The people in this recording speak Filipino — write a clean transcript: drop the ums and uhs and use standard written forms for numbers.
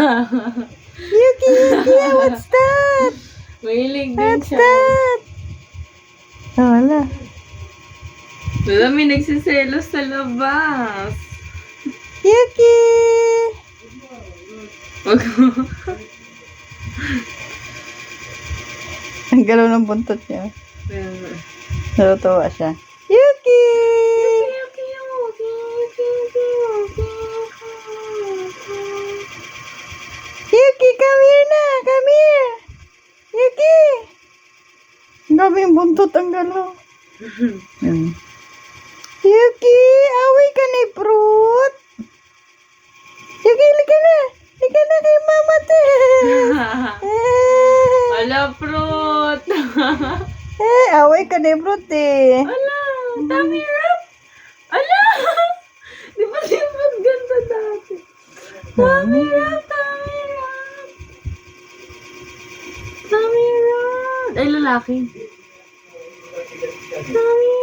Yuki, Yuki, what's that? Mahilig din What's siya. that? Oh, wala. Wala, may nagsiselos sa labas. Yuki! Wag mo. Ang galaw ng buntot niya. Natutuwa siya. Yuki! Yuki, come here na! Come here! Yuki! Ang dami yung buntot, ang galaw. Yuki, away ka ni Fruit. Yuki, lika na. Lika na kay mama te. Wala, fruit. Away ka ni Fruit eh. Ala, tummy rub. Ala, di ba si Fruit ganda dati? Tummy rub, tummy rub. Tummy rub. Ay, lalaki. Tummy